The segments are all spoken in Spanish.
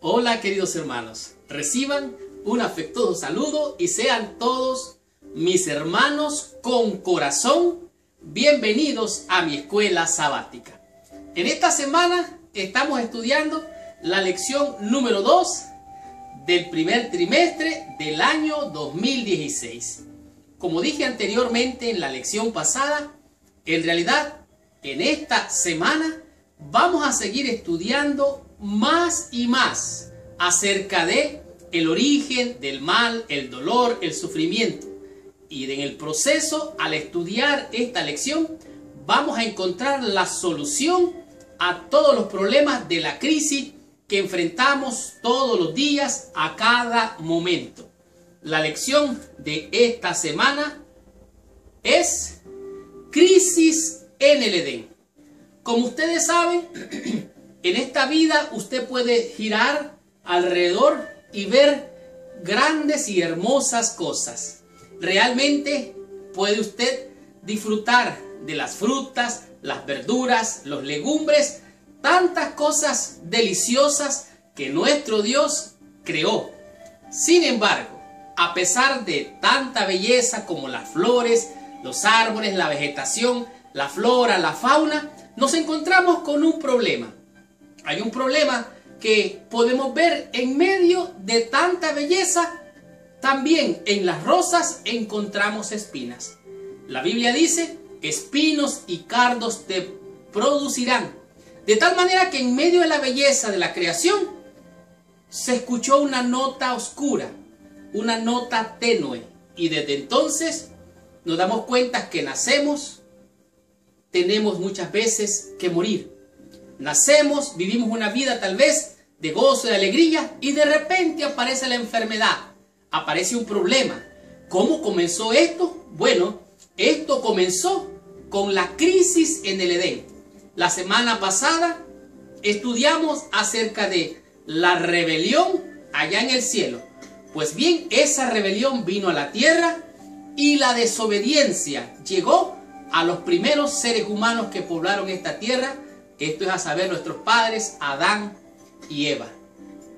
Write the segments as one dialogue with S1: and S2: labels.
S1: Hola queridos hermanos, reciban un afectuoso saludo y sean todos mis hermanos con corazón bienvenidos a mi escuela sabática. En esta semana estamos estudiando la lección número 2 del primer trimestre del año 2016. Como dije anteriormente en la lección pasada, en realidad en esta semana vamos a seguir estudiando más y más acerca de el origen del mal, el dolor, el sufrimiento. Y en el proceso, al estudiar esta lección, vamos a encontrar la solución a todos los problemas de la crisis que enfrentamos todos los días, a cada momento. La lección de esta semana es crisis en el Edén. Como ustedes saben, en esta vida usted puede girar alrededor y ver grandes y hermosas cosas. Realmente puede usted disfrutar de las frutas, las verduras, los legumbres, tantas cosas deliciosas que nuestro Dios creó. Sin embargo, a pesar de tanta belleza como las flores, los árboles, la vegetación, la flora, la fauna, nos encontramos con un problema. Hay un problema que podemos ver en medio de tanta belleza. También en las rosas encontramos espinas. La Biblia dice, espinos y cardos te producirán. De tal manera que en medio de la belleza de la creación se escuchó una nota oscura, una nota tenue. Y desde entonces nos damos cuenta que nacemos, tenemos muchas veces que morir. Nacemos, vivimos una vida tal vez de gozo, de alegría, y de repente aparece la enfermedad, aparece un problema. ¿Cómo comenzó esto? Bueno, esto comenzó con la crisis en el Edén. La semana pasada estudiamos acerca de la rebelión allá en el cielo. Pues bien, esa rebelión vino a la tierra y la desobediencia llegó a los primeros seres humanos que poblaron esta tierra. Esto es a saber, nuestros padres, Adán y Eva.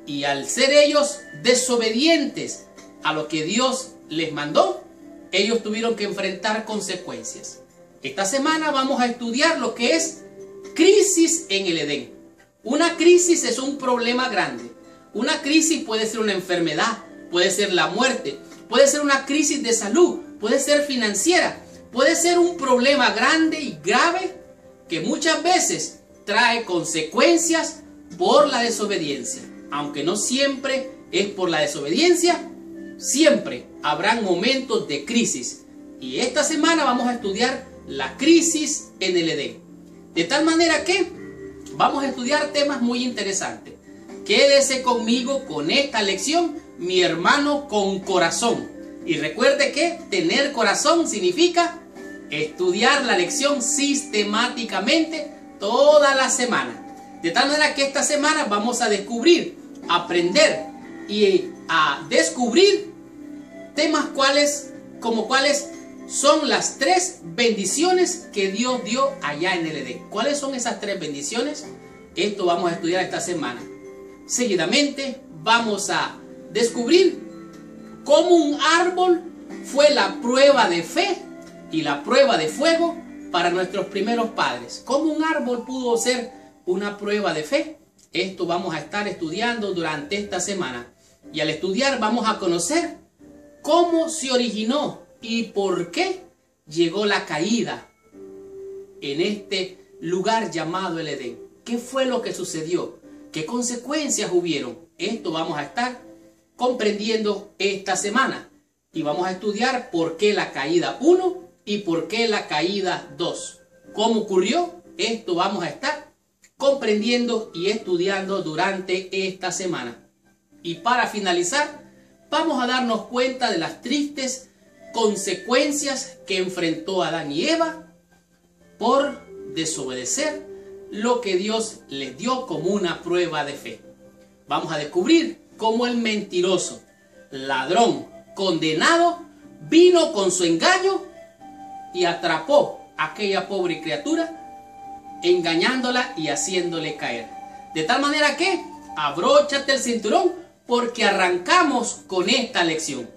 S1: Y al ser ellos desobedientes a lo que Dios les mandó, ellos tuvieron que enfrentar consecuencias. Esta semana vamos a estudiar lo que es crisis en el Edén. Una crisis es un problema grande. Una crisis puede ser una enfermedad, puede ser la muerte, puede ser una crisis de salud, puede ser financiera, puede ser un problema grande y grave que muchas veces trae consecuencias por la desobediencia. Aunque no siempre es por la desobediencia, siempre habrán momentos de crisis. Y esta semana vamos a estudiar la crisis en el Edén. De tal manera que vamos a estudiar temas muy interesantes. Quédese conmigo con esta lección, mi hermano con corazón. Y recuerde que tener corazón significa estudiar la lección sistemáticamente toda la semana. De tal manera que esta semana vamos a descubrir, aprender y a descubrir temas como cuáles son las 3 bendiciones que Dios dio allá en el Edén. ¿Cuáles son esas 3 bendiciones? Esto vamos a estudiar esta semana. Seguidamente vamos a descubrir cómo un árbol fue la prueba de fe y la prueba de fuego para nuestros primeros padres. ¿Cómo un árbol pudo ser una prueba de fe? Esto vamos a estar estudiando durante esta semana. Y al estudiar vamos a conocer cómo se originó y por qué llegó la caída en este lugar llamado el Edén. ¿Qué fue lo que sucedió? ¿Qué consecuencias hubieron? Esto vamos a estar comprendiendo esta semana. Y vamos a estudiar por qué la caída 1 y por qué la caída 2. ¿Cómo ocurrió? Esto vamos a estar comprendiendo y estudiando durante esta semana. Y para finalizar, vamos a darnos cuenta de las tristes consecuencias que enfrentó Adán y Eva por desobedecer lo que Dios les dio como una prueba de fe. Vamos a descubrir cómo el mentiroso, ladrón, condenado, vino con su engaño y atrapó a aquella pobre criatura, engañándola y haciéndole caer. De tal manera que abróchate el cinturón porque arrancamos con esta lección.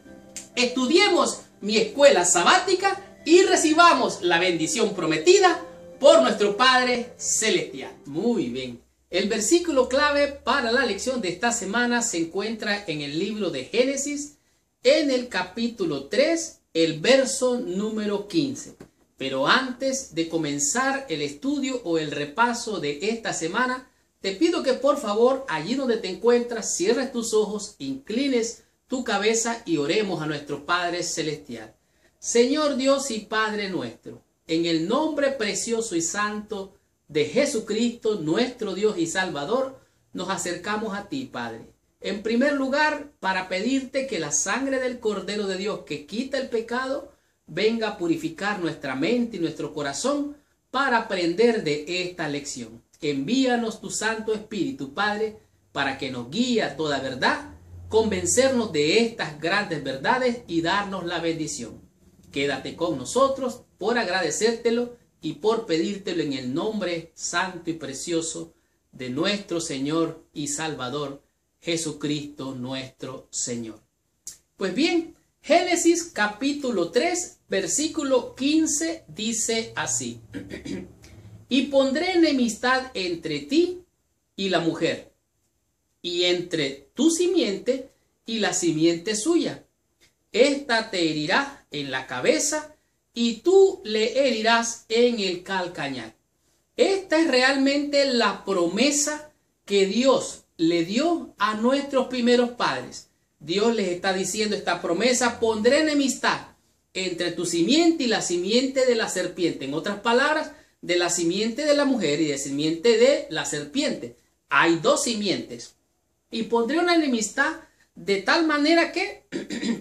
S1: Estudiemos mi escuela sabática y recibamos la bendición prometida por nuestro Padre Celestial. Muy bien. El versículo clave para la lección de esta semana se encuentra en el libro de Génesis, en el capítulo 3, el verso número 15. Pero antes de comenzar el estudio o el repaso de esta semana, te pido que por favor, allí donde te encuentras, cierres tus ojos, inclines tu cabeza y oremos a nuestro Padre Celestial. Señor Dios y Padre nuestro, en el nombre precioso y santo de Jesucristo, nuestro Dios y Salvador, nos acercamos a ti, Padre. En primer lugar, para pedirte que la sangre del Cordero de Dios que quita el pecado venga a purificar nuestra mente y nuestro corazón para aprender de esta lección. Envíanos tu Santo Espíritu, Padre, para que nos guíe a toda verdad, convencernos de estas grandes verdades y darnos la bendición. Quédate con nosotros por agradecértelo y por pedírtelo en el nombre santo y precioso de nuestro Señor y Salvador, Jesucristo nuestro Señor. Pues bien, Génesis capítulo 3, versículo 15 dice así: y pondré enemistad entre ti y la mujer, y entre tu simiente y la simiente suya. Esta te herirá en la cabeza y tú le herirás en el calcañar. Esta es realmente la promesa que Dios le dio a nuestros primeros padres. Dios les está diciendo esta promesa: pondré enemistad entre tu simiente y la simiente de la serpiente. En otras palabras, de la simiente de la mujer y de la simiente de la serpiente. Hay dos simientes. Y pondré una enemistad de tal manera que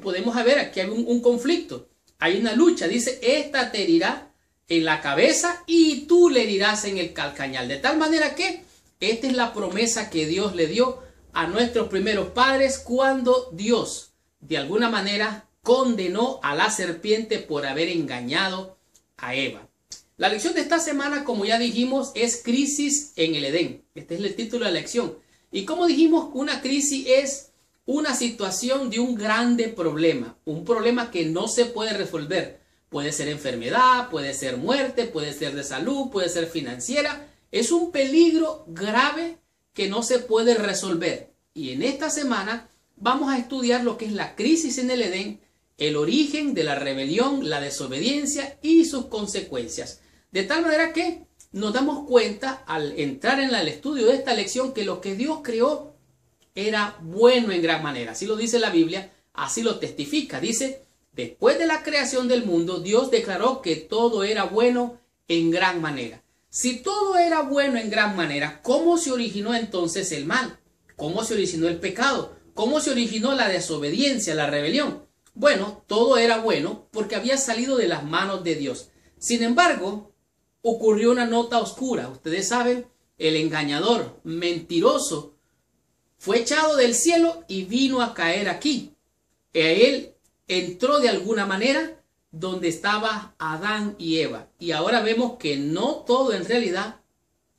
S1: podemos ver aquí hay un conflicto. Hay una lucha. Dice, esta te herirá en la cabeza y tú le herirás en el calcañar. De tal manera que esta es la promesa que Dios le dio a nuestros primeros padres cuando Dios de alguna manera condenó a la serpiente por haber engañado a Eva. La lección de esta semana, como ya dijimos, es crisis en el Edén. Este es el título de la lección. Y como dijimos, una crisis es una situación de un grande problema. Un problema que no se puede resolver. Puede ser enfermedad, puede ser muerte, puede ser de salud, puede ser financiera. Es un peligro grave que no se puede resolver. Y en esta semana vamos a estudiar lo que es la crisis en el Edén, el origen de la rebelión, la desobediencia y sus consecuencias. De tal manera que nos damos cuenta al entrar en el estudio de esta lección que lo que Dios creó era bueno en gran manera. Así lo dice la Biblia, así lo testifica. Dice, después de la creación del mundo, Dios declaró que todo era bueno en gran manera. Si todo era bueno en gran manera, ¿cómo se originó entonces el mal? ¿Cómo se originó el pecado? ¿Cómo se originó la desobediencia, la rebelión? Bueno, todo era bueno porque había salido de las manos de Dios. Sin embargo, ocurrió una nota oscura. Ustedes saben, el engañador, mentiroso, fue echado del cielo y vino a caer aquí. Él entró de alguna manera donde estaba Adán y Eva. Y ahora vemos que no todo en realidad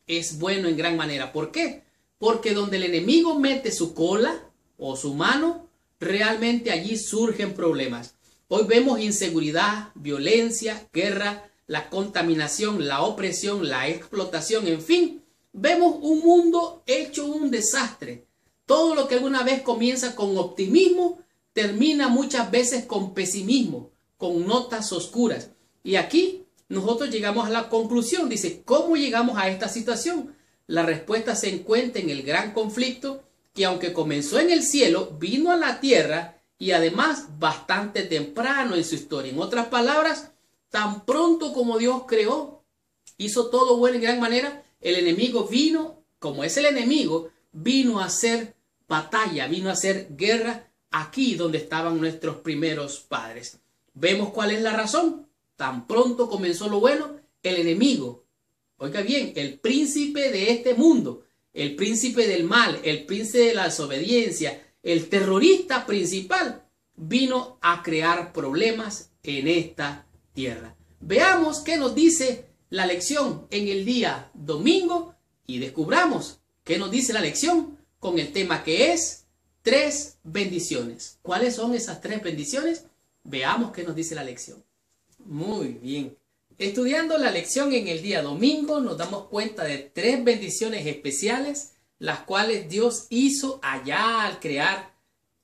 S1: es bueno en gran manera. ¿Por qué? Porque donde el enemigo mete su cola o su mano, realmente allí surgen problemas. Hoy vemos inseguridad, violencia, guerra, la contaminación, la opresión, la explotación, en fin, vemos un mundo hecho un desastre. Todo lo que alguna vez comienza con optimismo, termina muchas veces con pesimismo, con notas oscuras. Y aquí nosotros llegamos a la conclusión, dice, ¿cómo llegamos a esta situación? La respuesta se encuentra en el gran conflicto que aunque comenzó en el cielo, vino a la tierra y además bastante temprano en su historia. En otras palabras, tan pronto como Dios creó, hizo todo bueno en gran manera, el enemigo vino, como es el enemigo, vino a hacer batalla, vino a hacer guerra aquí donde estaban nuestros primeros padres. ¿Vemos cuál es la razón? Tan pronto comenzó lo bueno, el enemigo, oiga bien, el príncipe de este mundo, el príncipe del mal, el príncipe de la desobediencia, el terrorista principal, vino a crear problemas en esta tierra. Veamos qué nos dice la lección en el día domingo y descubramos qué nos dice la lección con el tema que es 3 bendiciones. ¿Cuáles son esas 3 bendiciones? Veamos qué nos dice la lección. Muy bien. Estudiando la lección en el día domingo, nos damos cuenta de 3 bendiciones especiales, las cuales Dios hizo allá al crear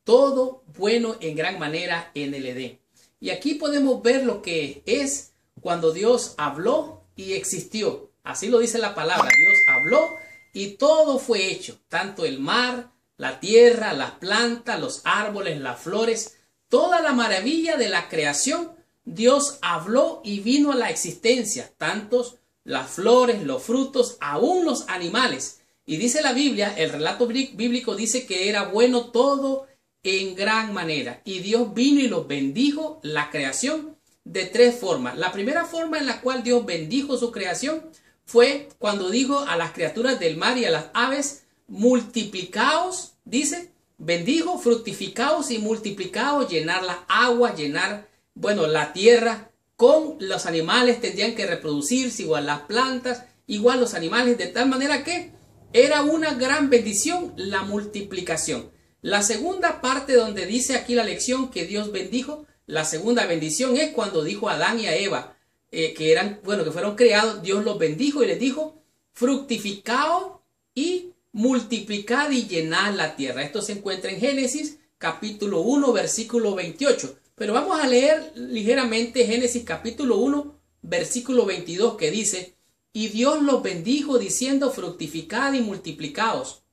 S1: todo bueno en gran manera en el Edén. Y aquí podemos ver lo que es cuando Dios habló y existió. Así lo dice la palabra. Dios habló y todo fue hecho. Tanto el mar, la tierra, las plantas, los árboles, las flores, toda la maravilla de la creación. Dios habló y vino a la existencia. Tantos las flores, los frutos, aún los animales. Y dice la Biblia, el relato bíblico dice que era bueno todo en gran manera. Y Dios vino y los bendijo, la creación, de 3 formas. La primera forma en la cual Dios bendijo su creación fue cuando dijo a las criaturas del mar y a las aves, multiplicaos, dice, bendijo, fructificaos y multiplicaos, llenar las aguas, llenar, la tierra. Con los animales tendrían que reproducirse, igual las plantas, igual los animales, de tal manera que era una gran bendición la multiplicación. La segunda parte donde dice aquí la lección que Dios bendijo, la segunda bendición es cuando dijo a Adán y a Eva, que fueron creados, Dios los bendijo y les dijo, fructificaos y multiplicad y llenad la tierra. Esto se encuentra en Génesis capítulo 1 versículo 28. Pero vamos a leer ligeramente Génesis capítulo 1 versículo 22 que dice, y Dios los bendijo diciendo, fructificad y multiplicaos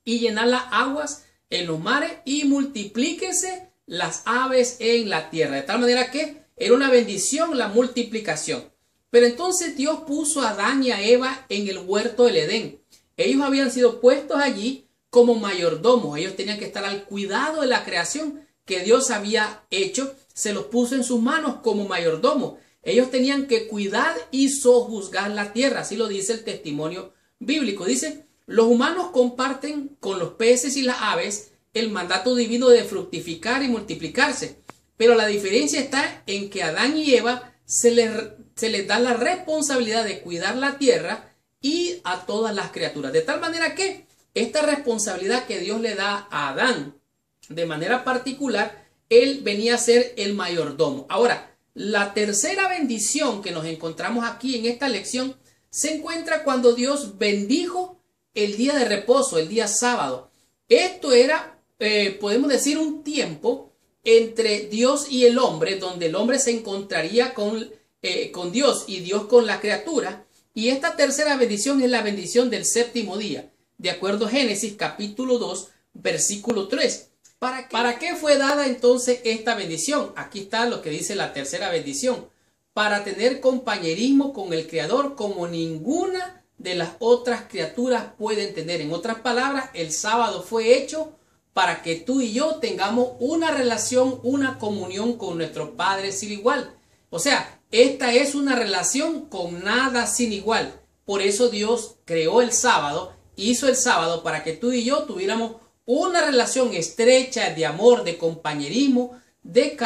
S1: y llenad las aguas en los mares y multiplíquese las aves en la tierra. De tal manera que era una bendición la multiplicación. Pero entonces Dios puso a Adán y a Eva en el huerto del Edén. Ellos habían sido puestos allí como mayordomos. Ellos tenían que estar al cuidado de la creación que Dios había hecho. Se los puso en sus manos como mayordomos. Ellos tenían que cuidar y sojuzgar la tierra. Así lo dice el testimonio bíblico. Dice, los humanos comparten con los peces y las aves el mandato divino de fructificar y multiplicarse. Pero la diferencia está en que a Adán y Eva se les da la responsabilidad de cuidar la tierra y a todas las criaturas. De tal manera que esta responsabilidad que Dios le da a Adán, de manera particular, él venía a ser el mayordomo. Ahora, la tercera bendición que nos encontramos aquí en esta lección se encuentra cuando Dios bendijo el día de reposo, el día sábado. Esto era, podemos decir, un tiempo entre Dios y el hombre, donde el hombre se encontraría con Dios y Dios con la criatura. Y esta tercera bendición es la bendición del séptimo día, de acuerdo a Génesis capítulo 2, versículo 3. ¿Para qué fue dada entonces esta bendición? Aquí está lo que dice la tercera bendición. Para tener compañerismo con el Creador como ninguna de las otras criaturas pueden tener. En otras palabras, el sábado fue hecho para que tú y yo tengamos una relación, una comunión con nuestro Padre sin igual. O sea, esta es una relación con nada sin igual. Por eso Dios creó el sábado, hizo el sábado para que tú y yo tuviéramos una relación estrecha de amor, de compañerismo, de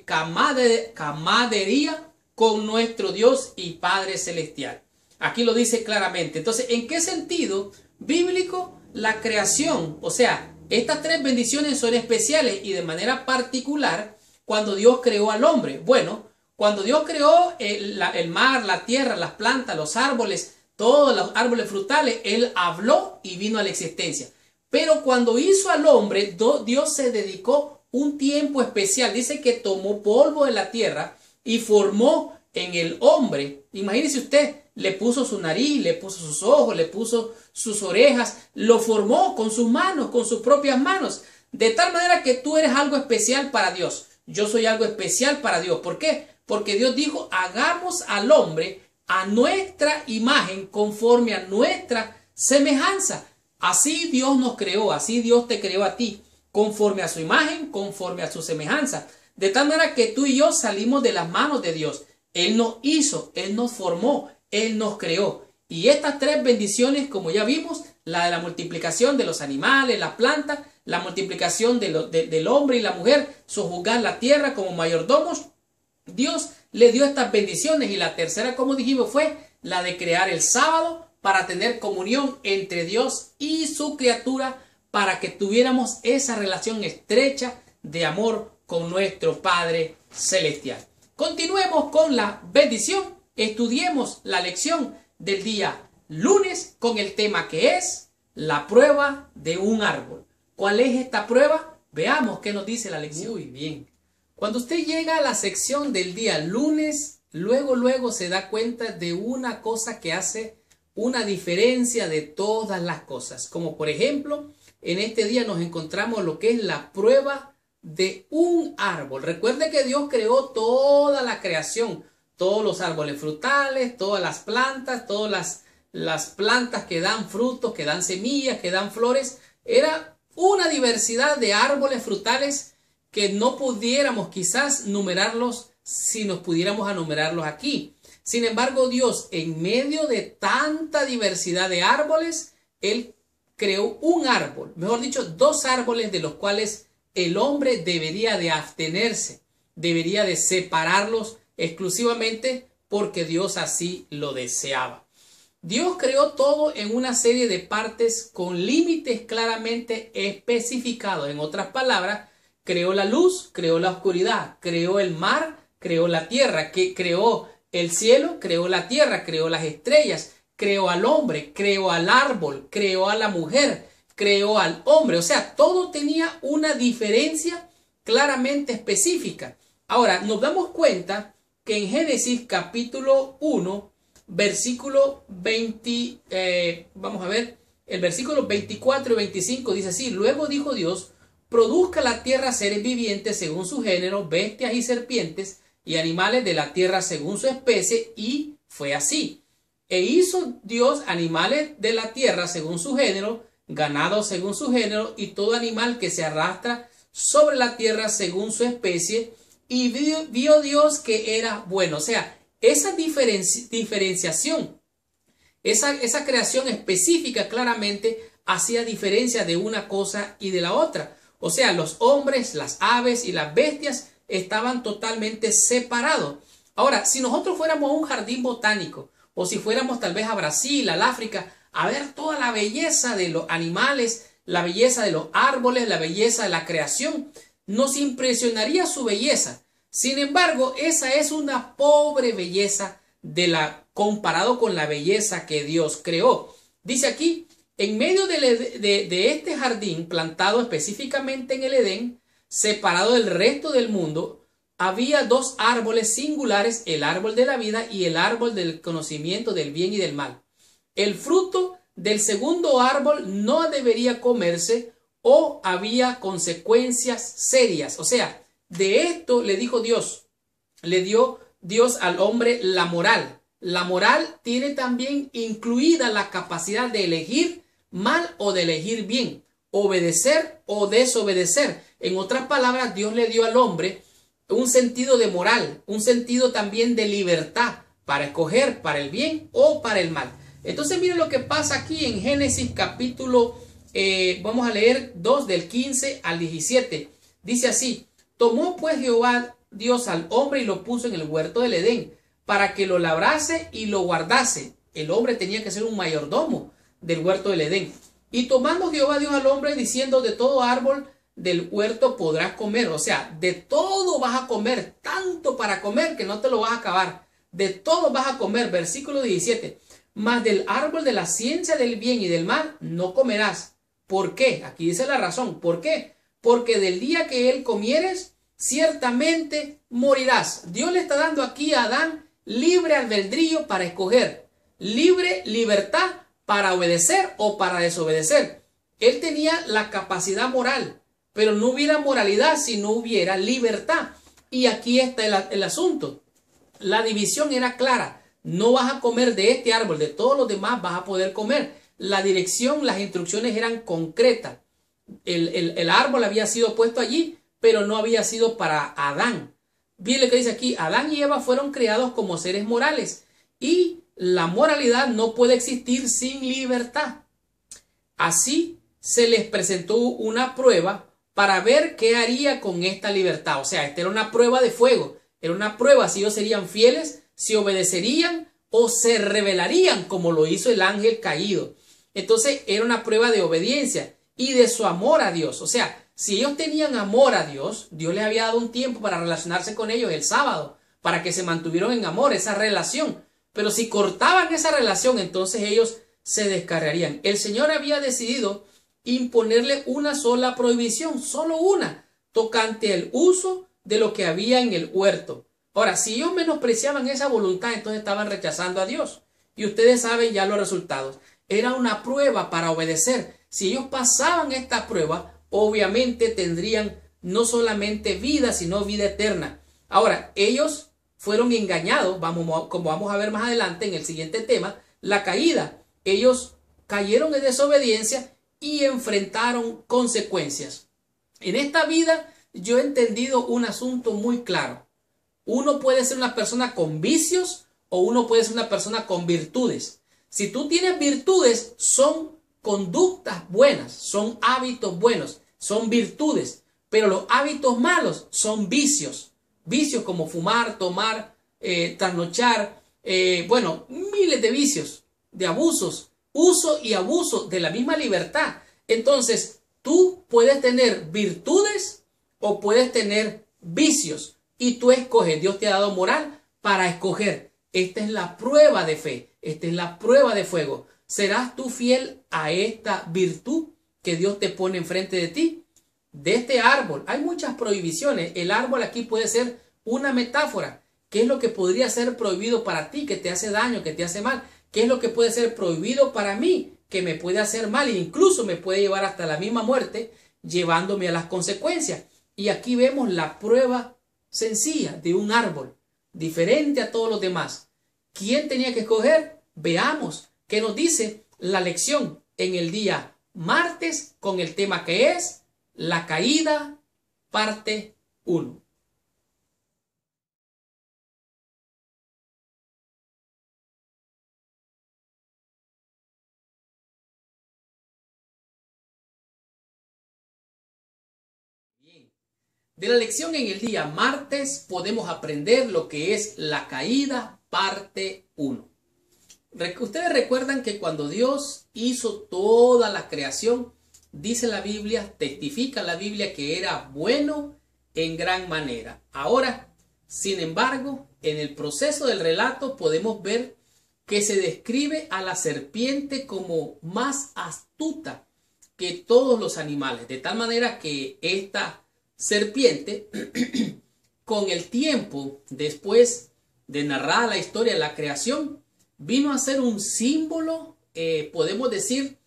S1: camaradería con nuestro Dios y Padre Celestial. Aquí lo dice claramente. Entonces, ¿en qué sentido bíblico la creación? O sea, estas 3 bendiciones son especiales y de manera particular cuando Dios creó al hombre. Bueno, cuando Dios creó el mar, la tierra, las plantas, los árboles, todos los árboles frutales, Él habló y vino a la existencia. Pero cuando hizo al hombre, Dios se dedicó un tiempo especial. Dice que tomó polvo de la tierra y formó en el hombre. Imagínese usted, le puso su nariz, le puso sus ojos, le puso sus orejas, lo formó con sus manos, con sus propias manos. De tal manera que tú eres algo especial para Dios. Yo soy algo especial para Dios. ¿Por qué? Porque Dios dijo, hagamos al hombre a nuestra imagen, conforme a nuestra semejanza. Así Dios nos creó, así Dios te creó a ti, conforme a su imagen, conforme a su semejanza. De tal manera que tú y yo salimos de las manos de Dios. Él nos hizo, Él nos formó, Él nos creó. Y estas 3 bendiciones, como ya vimos, la de la multiplicación de los animales, las plantas, la multiplicación del hombre y la mujer, sojuzgar la tierra como mayordomos, Dios le dio estas bendiciones. Y la tercera, como dijimos, fue la de crear el sábado para tener comunión entre Dios y su criatura, para que tuviéramos esa relación estrecha de amor con nuestro Padre Celestial. Continuemos con la bendición. Estudiemos la lección del día lunes con el tema que es la prueba de un árbol. ¿Cuál es esta prueba? Veamos qué nos dice la lección. Muy bien. Cuando usted llega a la sección del día lunes, luego se da cuenta de una cosa que hace una diferencia de todas las cosas. Como por ejemplo, en este día nos encontramos lo que es la prueba de un árbol. Recuerde que Dios creó toda la creación, todos los árboles frutales, todas las plantas, todas las plantas que dan frutos, que dan semillas, que dan flores. Era una diversidad de árboles frutales que no pudiéramos quizás numerarlos si nos pudiéramos enumerarlos aquí. Sin embargo, Dios, en medio de tanta diversidad de árboles, Él creó un árbol, mejor dicho, dos árboles de los cuales el hombre debería de abstenerse, debería de separarlos exclusivamente porque Dios así lo deseaba. Dios creó todo en una serie de partes con límites claramente especificados. En otras palabras, creó la luz, creó la oscuridad, creó el mar, creó la tierra, creó el cielo, creó la tierra, creó las estrellas, creó al hombre, creó al árbol, creó a la mujer, creó al hombre. O sea, todo tenía una diferencia claramente específica. Ahora, nos damos cuenta que en Génesis capítulo 1, versículo 20, vamos a ver, el versículo 24 y 25 dice así: luego dijo Dios, produzca la tierra seres vivientes según su género, bestias y serpientes, y animales de la tierra según su especie, y fue así. E hizo Dios animales de la tierra según su género, ganado según su género, y todo animal que se arrastra sobre la tierra según su especie, y vio Dios que era bueno. O sea, esa diferenciación, esa creación específica claramente hacía diferencia de una cosa y de la otra. O sea, los hombres, las aves y las bestias estaban totalmente separados. Ahora, si nosotros fuéramos a un jardín botánico, o si fuéramos tal vez a Brasil, al África, a ver toda la belleza de los animales, la belleza de los árboles, la belleza de la creación, nos impresionaría su belleza. Sin embargo, esa es una pobre belleza comparado con la belleza que Dios creó. Dice aquí, en medio de este jardín plantado específicamente en el Edén, separado del resto del mundo, había dos árboles singulares, el árbol de la vida y el árbol del conocimiento del bien y del mal. El fruto del segundo árbol no debería comerse o había consecuencias serias. O sea, de esto le dijo Dios, le dio Dios al hombre la moral. La moral tiene también incluida la capacidad de elegir mal o de elegir bien, obedecer o desobedecer. En otras palabras, Dios le dio al hombre un sentido de moral, un sentido también de libertad para escoger para el bien o para el mal. Entonces miren lo que pasa aquí en Génesis capítulo, vamos a leer 2 del 15 al 17. Dice así: tomó pues Jehová Dios al hombre y lo puso en el huerto del Edén para que lo labrase y lo guardase. El hombre tenía que ser un mayordomo del huerto del Edén. Y tomando Jehová Dios al hombre, diciendo: de todo árbol del huerto podrás comer. O sea, de todo vas a comer, tanto para comer que no te lo vas a acabar. De todo vas a comer. Versículo 17. Mas del árbol de la ciencia del bien y del mal no comerás. ¿Por qué? Aquí dice la razón. ¿Por qué? Porque del día que él comieres, ciertamente morirás. Dios le está dando aquí a Adán libre albedrío para escoger, libre libertad para obedecer o para desobedecer. Él tenía la capacidad moral, pero no hubiera moralidad si no hubiera libertad. Y aquí está el asunto. La división era clara. No vas a comer de este árbol, de todos los demás vas a poder comer. La dirección, las instrucciones eran concretas. El árbol había sido puesto allí, pero no había sido para Adán. Bien lo que dice aquí: Adán y Eva fueron creados como seres morales y la moralidad no puede existir sin libertad. Así se les presentó una prueba para ver qué haría con esta libertad. O sea, esta era una prueba de fuego, era una prueba si ellos serían fieles, si obedecerían o se rebelarían como lo hizo el ángel caído. Entonces era una prueba de obediencia y de su amor a Dios. O sea, si ellos tenían amor a Dios, Dios les había dado un tiempo para relacionarse con ellos el sábado, para que se mantuvieran en amor, esa relación. Pero si cortaban esa relación, entonces ellos se descarriarían. El Señor había decidido imponerle una sola prohibición, solo una, tocante el uso de lo que había en el huerto. Ahora, si ellos menospreciaban esa voluntad, entonces estaban rechazando a Dios. Y ustedes saben ya los resultados. Era una prueba para obedecer. Si ellos pasaban esta prueba, obviamente tendrían no solamente vida, sino vida eterna. Ahora, ellos fueron engañados, como vamos a ver más adelante en el siguiente tema, la caída. Ellos cayeron en desobediencia y enfrentaron consecuencias. En esta vida yo he entendido un asunto muy claro. Uno puede ser una persona con vicios o uno puede ser una persona con virtudes. Si tú tienes virtudes, son conductas buenas, son hábitos buenos, son virtudes. Pero los hábitos malos son vicios. Vicios como fumar, tomar, trasnochar, bueno, miles de vicios, de abusos, uso y abuso de la misma libertad. Entonces, tú puedes tener virtudes o puedes tener vicios y tú escoges. Dios te ha dado moral para escoger. Esta es la prueba de fe, esta es la prueba de fuego. ¿Serás tú fiel a esta virtud que Dios te pone enfrente de ti? De este árbol hay muchas prohibiciones. El árbol aquí puede ser una metáfora. ¿Qué es lo que podría ser prohibido para ti, que te hace daño, que te hace mal? ¿Qué es lo que puede ser prohibido para mí, que me puede hacer mal e incluso me puede llevar hasta la misma muerte, llevándome a las consecuencias? Y aquí vemos la prueba sencilla de un árbol, diferente a todos los demás. ¿Quién tenía que escoger? Veamos qué nos dice la lección en el día martes con el tema que es la caída, parte 1. De la lección en el día martes podemos aprender lo que es la caída, parte 1. Ustedes recuerdan que cuando Dios hizo toda la creación, dice la Biblia, testifica la Biblia que era bueno en gran manera. Ahora, sin embargo, en el proceso del relato podemos ver que se describe a la serpiente como más astuta que todos los animales, de tal manera que esta serpiente, con el tiempo, después de narrar la historia de la creación, vino a ser un símbolo, podemos decir,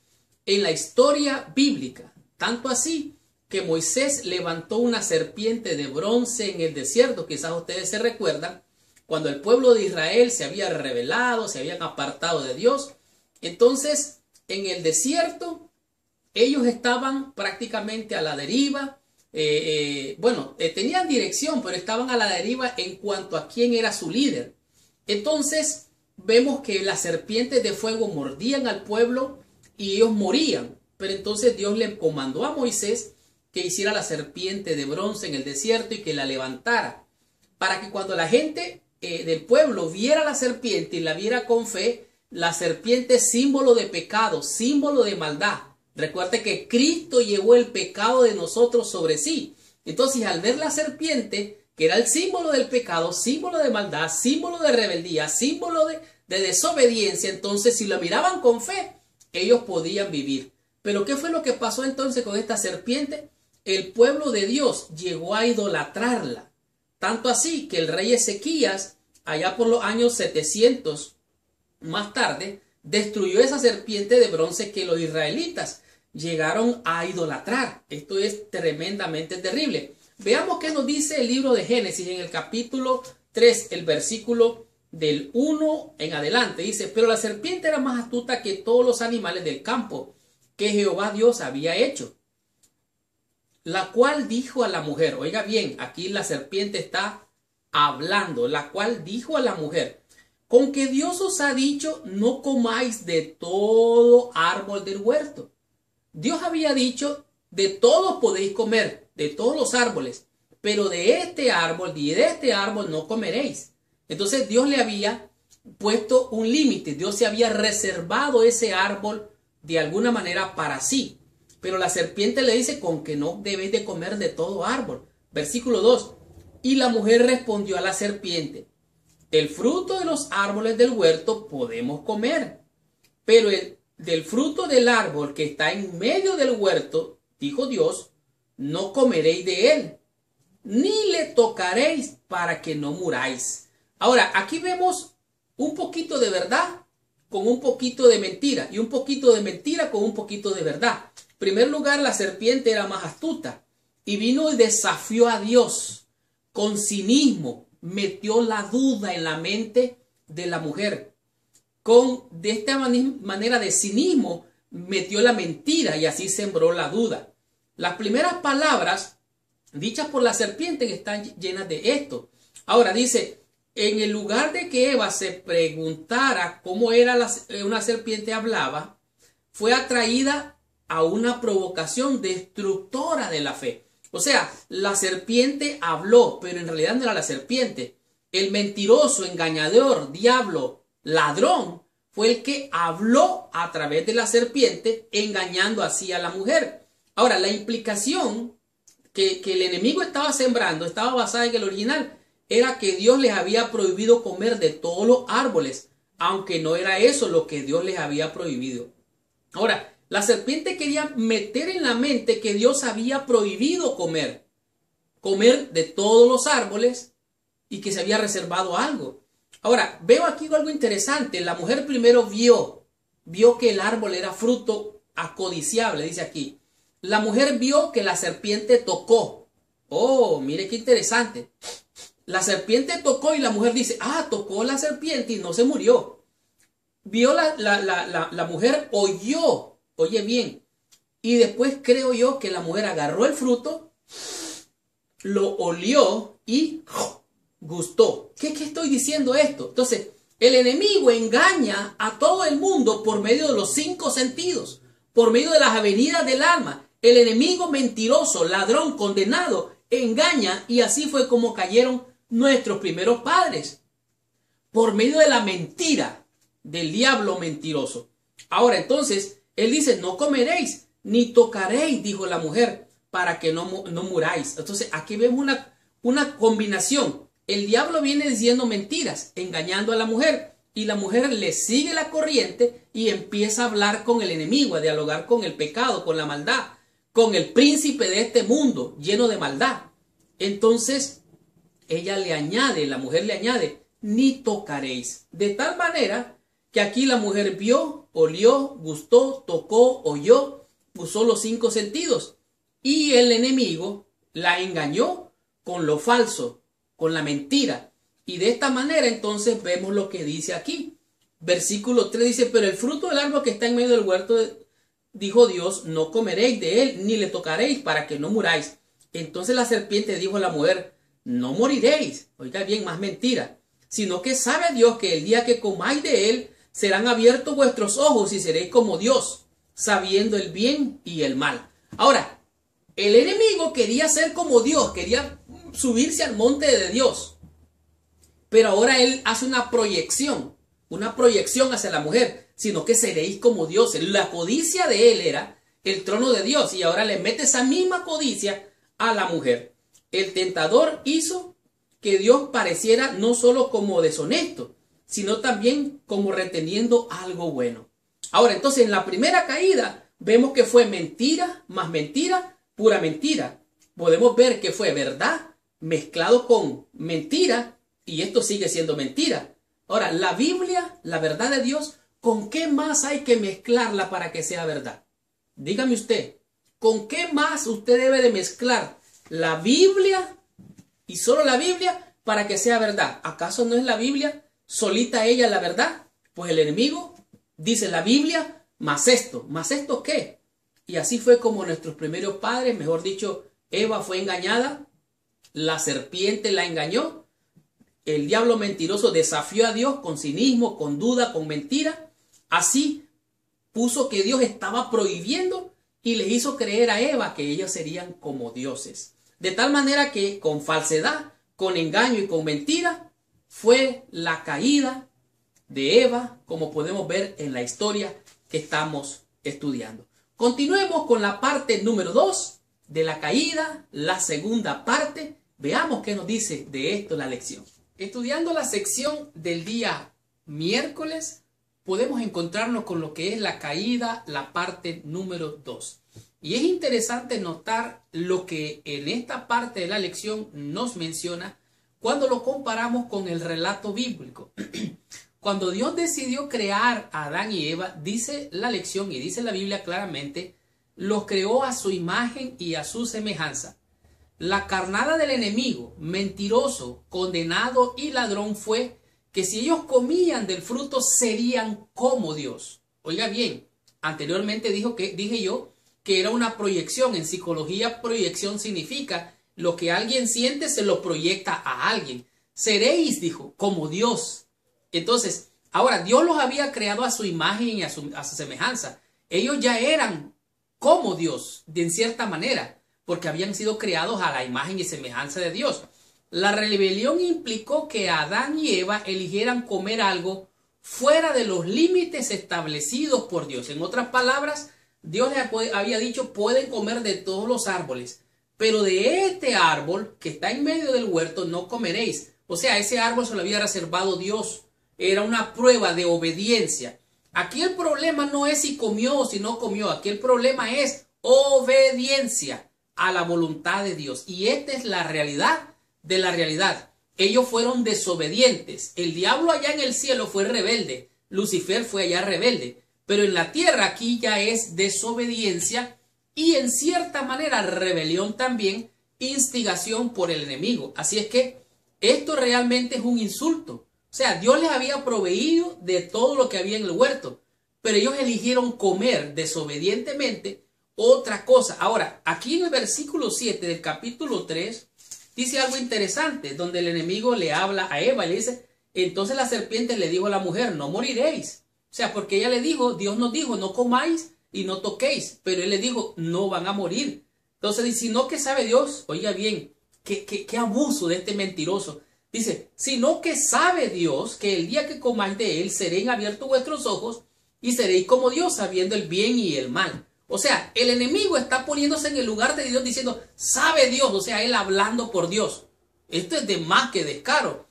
S1: en la historia bíblica. Tanto así que Moisés levantó una serpiente de bronce en el desierto. Quizás ustedes se recuerdan, cuando el pueblo de Israel se había rebelado, se habían apartado de Dios. Entonces, en el desierto, ellos estaban prácticamente a la deriva. Tenían dirección, pero estaban a la deriva en cuanto a quién era su líder. Entonces vemos que las serpientes de fuego mordían al pueblo y ellos morían. Pero entonces Dios le comandó a Moisés que hiciera la serpiente de bronce en el desierto y que la levantara, para que cuando la gente del pueblo viera la serpiente y la viera con fe, la serpiente es símbolo de pecado, símbolo de maldad. Recuerde que Cristo llevó el pecado de nosotros sobre sí. Entonces, al ver la serpiente, que era el símbolo del pecado, símbolo de maldad, símbolo de rebeldía, símbolo de desobediencia, entonces si lo miraban con fe, ellos podían vivir. Pero ¿qué fue lo que pasó entonces con esta serpiente? El pueblo de Dios llegó a idolatrarla. Tanto así que el rey Ezequías, allá por los años 700 más tarde, destruyó esa serpiente de bronce que los israelitas llegaron a idolatrar. Esto es tremendamente terrible. Veamos qué nos dice el libro de Génesis en el capítulo 3, el versículo del 1 en adelante. Dice: pero la serpiente era más astuta que todos los animales del campo que Jehová Dios había hecho, la cual dijo a la mujer. Oiga bien, aquí la serpiente está hablando. La cual dijo a la mujer: con que Dios os ha dicho, no comáis de todo árbol del huerto. Dios había dicho, de todos podéis comer, de todos los árboles, pero de este árbol y de este árbol no comeréis. Entonces Dios le había puesto un límite. Dios se había reservado ese árbol de alguna manera para sí. Pero la serpiente le dice con que no debéis de comer de todo árbol. Versículo 2. Y la mujer respondió a la serpiente: del fruto de los árboles del huerto podemos comer, pero del fruto del árbol que está en medio del huerto, dijo Dios, no comeréis de él, ni le tocaréis para que no muráis. Ahora, aquí vemos un poquito de verdad con un poquito de mentira, y un poquito de mentira con un poquito de verdad. En primer lugar, la serpiente era más astuta y vino y desafió a Dios con cinismo, metió la duda en la mente de la mujer. De esta manera de cinismo metió la mentira y así sembró la duda. Las primeras palabras dichas por la serpiente están llenas de esto. Ahora dice, en el lugar de que Eva se preguntara cómo era una serpiente hablaba, fue atraída a una provocación destructora de la fe. O sea, la serpiente habló, pero en realidad no era la serpiente. El mentiroso, engañador, diablo, ladrón, fue el que habló a través de la serpiente, engañando así a la mujer. Ahora, la implicación que el enemigo estaba sembrando estaba basada en el original. Era que Dios les había prohibido comer de todos los árboles, aunque no era eso lo que Dios les había prohibido. Ahora, la serpiente quería meter en la mente que Dios había prohibido comer de todos los árboles y que se había reservado algo. Ahora, veo aquí algo interesante. La mujer primero vio que el árbol era fruto acodiciable, dice aquí. La mujer vio que la serpiente tocó. Oh, mire qué interesante. La serpiente tocó y la mujer dice, tocó la serpiente y no se murió. Vio la mujer, oyó, oye bien. Y después creo yo que la mujer agarró el fruto, lo olió y gustó. ¿Qué estoy diciendo esto? Entonces, el enemigo engaña a todo el mundo por medio de los 5 sentidos, por medio de las avenidas del alma. El enemigo mentiroso, ladrón, condenado, engaña, y así fue como cayeron nuestros primeros padres, por medio de la mentira del diablo mentiroso. Ahora entonces, él dice, no comeréis, ni tocaréis, dijo la mujer, para que no muráis. Entonces aquí vemos una combinación. El diablo viene diciendo mentiras, engañando a la mujer, y la mujer le sigue la corriente y empieza a hablar con el enemigo, a dialogar con el pecado, con la maldad, con el príncipe de este mundo lleno de maldad. Entonces la mujer le añade, ni tocaréis. De tal manera que aquí la mujer vio, olió, gustó, tocó, oyó, usó los 5 sentidos. Y el enemigo la engañó con lo falso, con la mentira. Y de esta manera entonces vemos lo que dice aquí. Versículo 3 dice, pero el fruto del árbol que está en medio del huerto, dijo Dios, no comeréis de él, ni le tocaréis para que no muráis. Entonces la serpiente dijo a la mujer, no moriréis, oiga bien, más mentira, sino que sabe Dios que el día que comáis de él, serán abiertos vuestros ojos y seréis como Dios, sabiendo el bien y el mal. Ahora, el enemigo quería ser como Dios, quería subirse al monte de Dios, pero ahora él hace una proyección hacia la mujer, sino que seréis como Dios. La codicia de él era el trono de Dios, y ahora le mete esa misma codicia a la mujer. El tentador hizo que Dios pareciera no solo como deshonesto, sino también como reteniendo algo bueno. Ahora, entonces, en la primera caída, vemos que fue mentira, más mentira, pura mentira. Podemos ver que fue verdad mezclado con mentira, y esto sigue siendo mentira. Ahora, la Biblia, la verdad de Dios, ¿con qué más hay que mezclarla para que sea verdad? Dígame usted, ¿con qué más usted debe de mezclar la Biblia y solo la Biblia para que sea verdad? ¿Acaso no es la Biblia solita ella la verdad? Pues el enemigo dice la Biblia más esto ¿qué? Y así fue como nuestros primeros padres, mejor dicho, Eva fue engañada, la serpiente la engañó, el diablo mentiroso desafió a Dios con cinismo, con duda, con mentira. Así puso que Dios estaba prohibiendo y les hizo creer a Eva que ellos serían como dioses. De tal manera que con falsedad, con engaño y con mentira fue la caída de Eva, como podemos ver en la historia que estamos estudiando. Continuemos con la parte número 2 de la caída, la segunda parte. Veamos qué nos dice de esto la lección. Estudiando la sección del día miércoles, podemos encontrarnos con lo que es la caída, la parte número 2. Y es interesante notar lo que en esta parte de la lección nos menciona cuando lo comparamos con el relato bíblico. Cuando Dios decidió crear a Adán y Eva, dice la lección y dice la Biblia claramente, los creó a su imagen y a su semejanza. La carnada del enemigo, mentiroso, condenado y ladrón fue que si ellos comían del fruto serían como Dios. Oiga bien, anteriormente dije yo que era una proyección. En psicología, proyección significa lo que alguien siente se lo proyecta a alguien. Seréis, dijo, como Dios. Entonces, ahora Dios los había creado a su imagen y a su semejanza. Ellos ya eran como Dios, de en cierta manera, porque habían sido creados a la imagen y semejanza de Dios. La rebelión implicó que Adán y Eva eligieran comer algo fuera de los límites establecidos por Dios. En otras palabras, Dios les había dicho, pueden comer de todos los árboles, pero de este árbol que está en medio del huerto no comeréis. O sea, ese árbol se lo había reservado Dios. Era una prueba de obediencia. Aquí el problema no es si comió o si no comió. Aquí el problema es obediencia a la voluntad de Dios. Y esta es la realidad de la realidad. Ellos fueron desobedientes. El diablo allá en el cielo fue rebelde. Lucifer fue allá rebelde. Pero en la tierra aquí ya es desobediencia y en cierta manera rebelión también, instigación por el enemigo. Así es que esto realmente es un insulto. O sea, Dios les había proveído de todo lo que había en el huerto, pero ellos eligieron comer desobedientemente otra cosa. Ahora, aquí en el versículo 7 del capítulo 3, dice algo interesante, donde el enemigo le habla a Eva y le dice, entonces la serpiente le dijo a la mujer, no moriréis. O sea, porque ella le dijo, Dios nos dijo, no comáis y no toquéis, pero él le dijo, no van a morir. Entonces, sino que sabe Dios, oiga bien, qué abuso de este mentiroso. Dice, sino que sabe Dios que el día que comáis de él, seréis abiertos vuestros ojos y seréis como Dios, sabiendo el bien y el mal. O sea, el enemigo está poniéndose en el lugar de Dios diciendo, sabe Dios, o sea, él hablando por Dios. Esto es de más que descaro.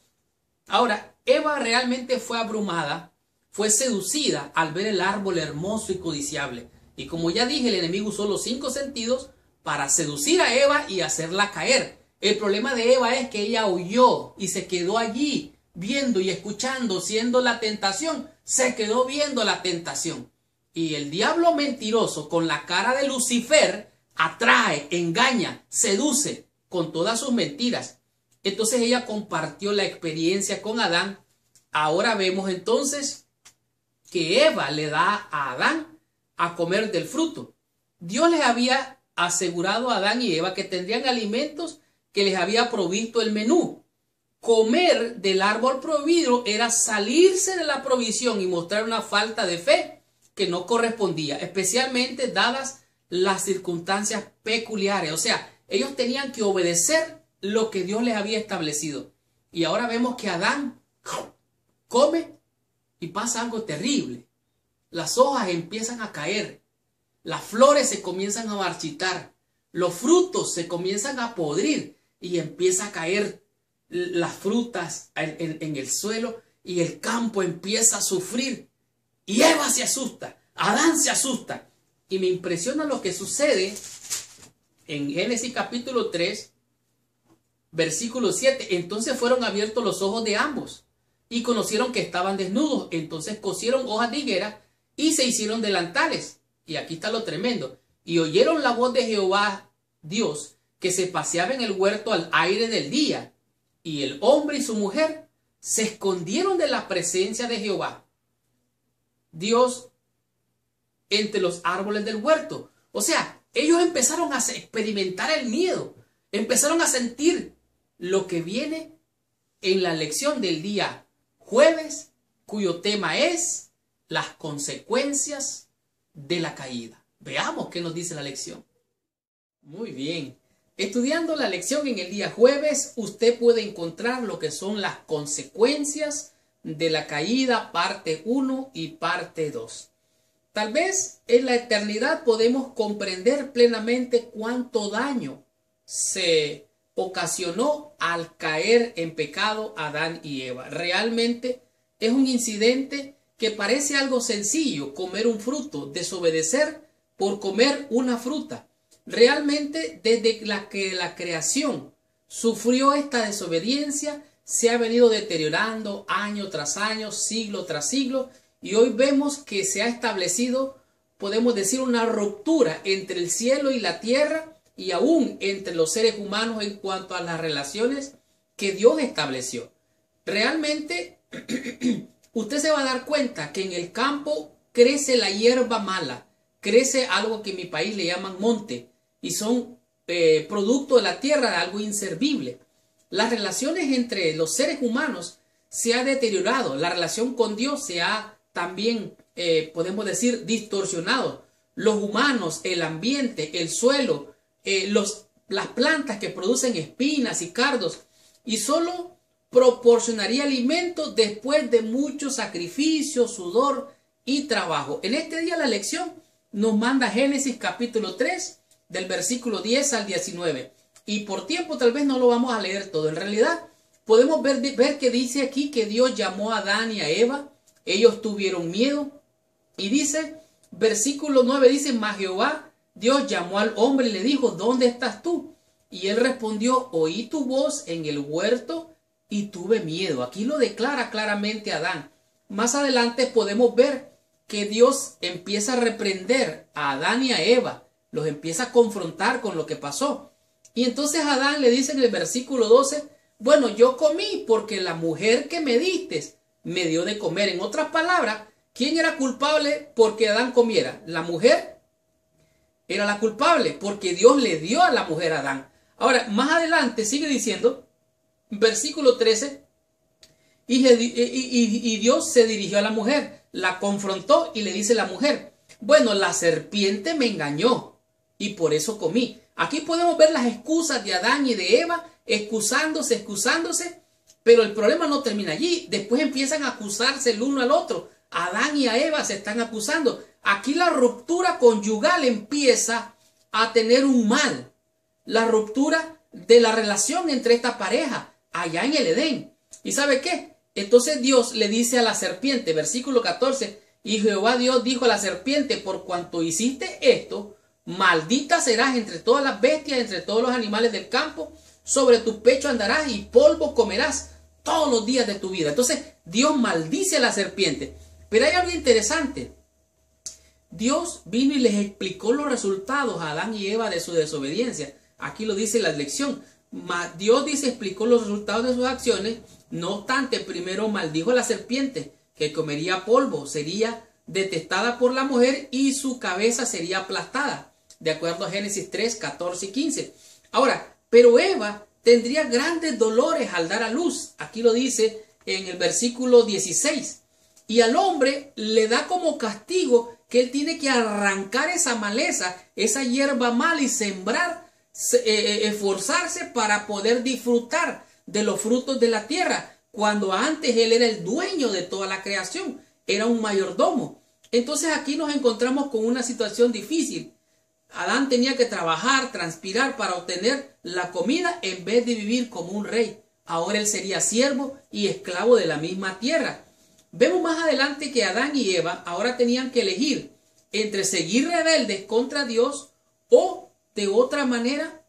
S1: Ahora, Eva realmente fue abrumada, fue seducida al ver el árbol hermoso y codiciable. Y como ya dije, el enemigo usó los 5 sentidos para seducir a Eva y hacerla caer. El problema de Eva es que ella huyó y se quedó allí viendo y escuchando, siendo la tentación, se quedó viendo la tentación. Y el diablo mentiroso con la cara de Lucifer atrae, engaña, seduce con todas sus mentiras. Entonces ella compartió la experiencia con Adán. Ahora vemos entonces que Eva le da a Adán a comer del fruto. Dios les había asegurado a Adán y Eva que tendrían alimentos que les había provisto el menú. Comer del árbol prohibido era salirse de la provisión y mostrar una falta de fe que no correspondía, especialmente dadas las circunstancias peculiares. O sea, ellos tenían que obedecer lo que Dios les había establecido. Y ahora vemos que Adán come y pasa algo terrible. Las hojas empiezan a caer, las flores se comienzan a marchitar, los frutos se comienzan a podrir y empieza a caer las frutas en el suelo y el campo empieza a sufrir. Y Eva se asusta, Adán se asusta. Y me impresiona lo que sucede en Génesis capítulo 3, versículo 7. Entonces fueron abiertos los ojos de ambos y conocieron que estaban desnudos. Entonces cosieron hojas de higuera y se hicieron delantales. Y aquí está lo tremendo. Y oyeron la voz de Jehová Dios, que se paseaba en el huerto al aire del día. Y el hombre y su mujer se escondieron de la presencia de Jehová Dios entre los árboles del huerto. O sea, ellos empezaron a experimentar el miedo. Empezaron a sentir lo que viene en la lección del día jueves, cuyo tema es las consecuencias de la caída. Veamos qué nos dice la lección. Muy bien. Estudiando la lección en el día jueves, usted puede encontrar lo que son las consecuencias de la caída, parte 1 y parte 2. Tal vez en la eternidad podemos comprender plenamente cuánto daño se ocasionó al caer en pecado Adán y Eva. Realmente es un incidente que parece algo sencillo, comer un fruto, desobedecer por comer una fruta. Realmente desde que la creación sufrió esta desobediencia, se ha venido deteriorando año tras año, siglo tras siglo, y hoy vemos que se ha establecido, podemos decir, una ruptura entre el cielo y la tierra, y aún entre los seres humanos en cuanto a las relaciones que Dios estableció. Realmente, usted se va a dar cuenta que en el campo crece la hierba mala, crece algo que en mi país le llaman monte, y son producto de la tierra, de algo inservible. Las relaciones entre los seres humanos se ha deteriorado, la relación con Dios se ha también, podemos decir, distorsionado. Los humanos, el ambiente, el suelo, las plantas que producen espinas y cardos, y solo proporcionaría alimento después de mucho sacrificio, sudor y trabajo. En este día la lección nos manda Génesis capítulo 3 del versículo 10 al 19. Y por tiempo tal vez no lo vamos a leer todo. En realidad podemos ver que dice aquí que Dios llamó a Adán y a Eva. Ellos tuvieron miedo. Y dice, versículo 9 dice, mas Jehová Dios llamó al hombre y le dijo, ¿dónde estás tú? Y él respondió, oí tu voz en el huerto y tuve miedo. Aquí lo declara claramente Adán. Más adelante podemos ver que Dios empieza a reprender a Adán y a Eva. Los empieza a confrontar con lo que pasó. Y entonces Adán le dice en el versículo 12, bueno, yo comí porque la mujer que me diste me dio de comer. En otras palabras, ¿quién era culpable porque Adán comiera? La mujer era la culpable porque Dios le dio a la mujer a Adán. Ahora, más adelante sigue diciendo, versículo 13, y Dios se dirigió a la mujer, la confrontó y le dice a la mujer, bueno, la serpiente me engañó y por eso comí. Aquí podemos ver las excusas de Adán y de Eva, excusándose, pero el problema no termina allí. Después empiezan a acusarse el uno al otro. Adán y a Eva se están acusando. Aquí la ruptura conyugal empieza a tener un mal. La ruptura de la relación entre esta pareja allá en el Edén. ¿Y sabe qué? Entonces Dios le dice a la serpiente, versículo 14, y Jehová Dios dijo a la serpiente, por cuanto hiciste esto, maldita serás entre todas las bestias, entre todos los animales del campo, sobre tu pecho andarás y polvo comerás todos los días de tu vida. Entonces Dios maldice a la serpiente. Pero hay algo interesante. Dios vino y les explicó los resultados a Adán y Eva de su desobediencia. Aquí lo dice la lección. Dios explicó los resultados de sus acciones. No obstante, primero maldijo a la serpiente, que comería polvo, sería detestada por la mujer y su cabeza sería aplastada, de acuerdo a Génesis 3, 14 y 15. Ahora, pero Eva tendría grandes dolores al dar a luz. Aquí lo dice en el versículo 16. Y al hombre le da como castigo que él tiene que arrancar esa maleza, esa hierba mala y sembrar, esforzarse para poder disfrutar de los frutos de la tierra, cuando antes él era el dueño de toda la creación, era un mayordomo. Entonces aquí nos encontramos con una situación difícil. Adán tenía que trabajar, transpirar para obtener la comida en vez de vivir como un rey. Ahora él sería siervo y esclavo de la misma tierra. Vemos más adelante que Adán y Eva ahora tenían que elegir entre seguir rebeldes contra Dios o de otra manera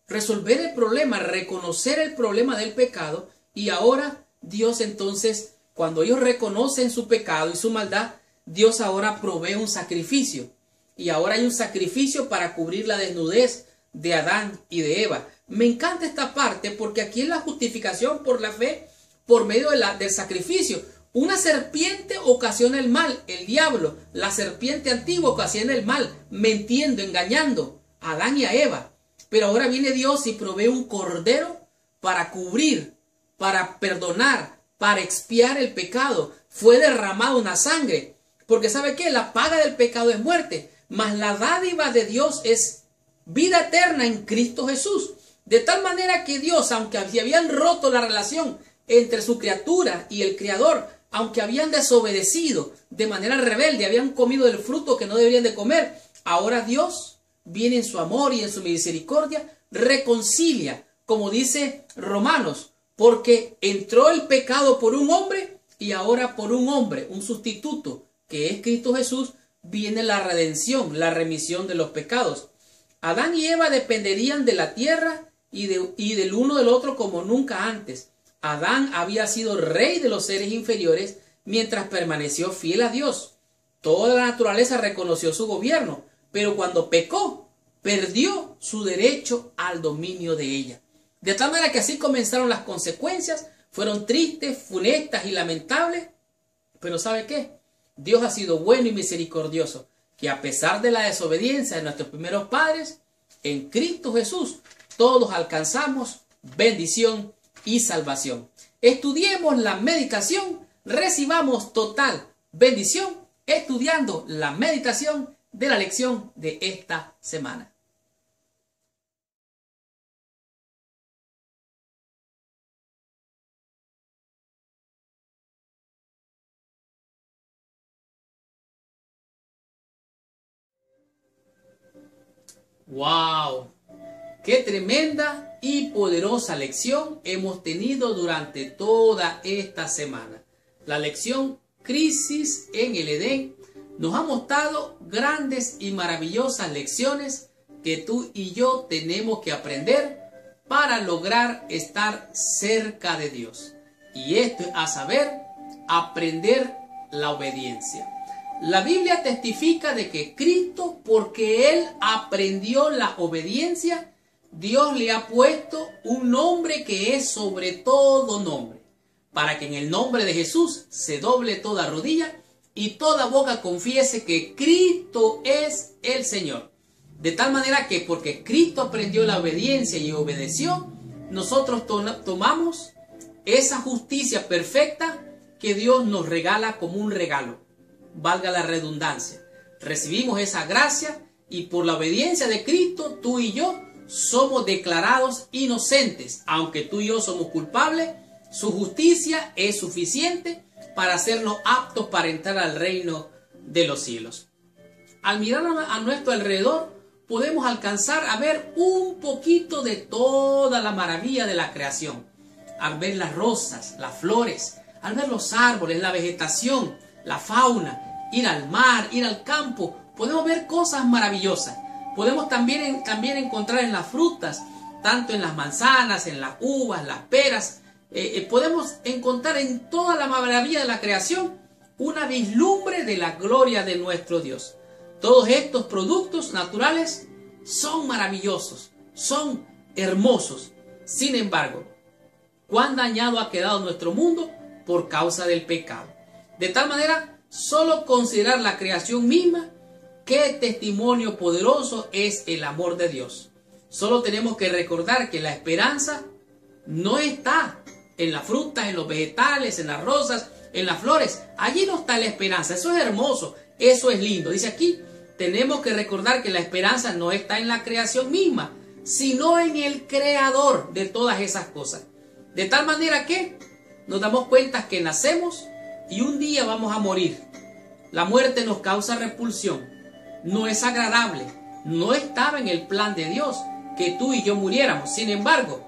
S1: resolver el problema, reconocer el problema del pecado. Y ahora Dios entonces, cuando ellos reconocen su pecado y su maldad, Dios ahora provee un sacrificio. Y ahora hay un sacrificio para cubrir la desnudez de Adán y de Eva. Me encanta esta parte porque aquí es la justificación por la fe por medio del sacrificio. Una serpiente ocasiona el mal, el diablo, la serpiente antigua ocasiona el mal, mintiendo, engañando a Adán y a Eva. Pero ahora viene Dios y provee un cordero para cubrir, para perdonar, para expiar el pecado. Fue derramada una sangre, porque ¿sabe qué? La paga del pecado es muerte, mas la dádiva de Dios es vida eterna en Cristo Jesús. De tal manera que Dios, aunque habían roto la relación entre su criatura y el Creador, aunque habían desobedecido de manera rebelde, habían comido del fruto que no deberían de comer, ahora Dios viene en su amor y en su misericordia, reconcilia, como dice Romanos, porque entró el pecado por un hombre y ahora por un hombre, un sustituto, que es Cristo Jesús, viene la redención, la remisión de los pecados. Adán y Eva dependerían de la tierra y del uno del otro como nunca antes. Adán había sido rey de los seres inferiores mientras permaneció fiel a Dios. Toda la naturaleza reconoció su gobierno, pero cuando pecó, perdió su derecho al dominio de ella. De tal manera que así comenzaron las consecuencias, fueron tristes, funestas y lamentables. Pero ¿sabe qué? Dios ha sido bueno y misericordioso, que a pesar de la desobediencia de nuestros primeros padres, en Cristo Jesús todos alcanzamos bendición y salvación. Estudiemos la meditación, recibamos total bendición estudiando la meditación de la lección de esta semana. ¡Wow! ¡Qué tremenda y poderosa lección hemos tenido durante toda esta semana! La lección Crisis en el Edén nos ha mostrado grandes y maravillosas lecciones que tú y yo tenemos que aprender para lograr estar cerca de Dios. Y esto es a saber, aprender la obediencia. La Biblia testifica de que Cristo, porque Él aprendió la obediencia, Dios le ha puesto un nombre que es sobre todo nombre, para que en el nombre de Jesús se doble toda rodilla y toda boca confiese que Cristo es el Señor. De tal manera que porque Cristo aprendió la obediencia y obedeció, nosotros tomamos esa justicia perfecta que Dios nos regala como un regalo. Valga la redundancia. Recibimos esa gracia y por la obediencia de Cristo, tú y yo somos declarados inocentes. Aunque tú y yo somos culpables, su justicia es suficiente para hacernos aptos para entrar al reino de los cielos. Al mirar a nuestro alrededor, podemos alcanzar a ver un poquito de toda la maravilla de la creación. Al ver las rosas, las flores, al ver los árboles, la vegetación, la fauna, ir al mar, ir al campo, podemos ver cosas maravillosas. Podemos también encontrar en las frutas, tanto en las manzanas, en las uvas, las peras, podemos encontrar en toda la maravilla de la creación una vislumbre de la gloria de nuestro Dios. Todos estos productos naturales son maravillosos, son hermosos. Sin embargo, cuán dañado ha quedado nuestro mundo por causa del pecado. De tal manera, solo considerar la creación misma, qué testimonio poderoso es el amor de Dios. Solo tenemos que recordar que la esperanza no está en las frutas, en los vegetales, en las rosas, en las flores. Allí no está la esperanza. Eso es hermoso, eso es lindo. Dice aquí, tenemos que recordar que la esperanza no está en la creación misma, sino en el creador de todas esas cosas. De tal manera que nos damos cuenta que nacemos y un día vamos a morir. La muerte nos causa repulsión, no es agradable, no estaba en el plan de Dios que tú y yo muriéramos. Sin embargo,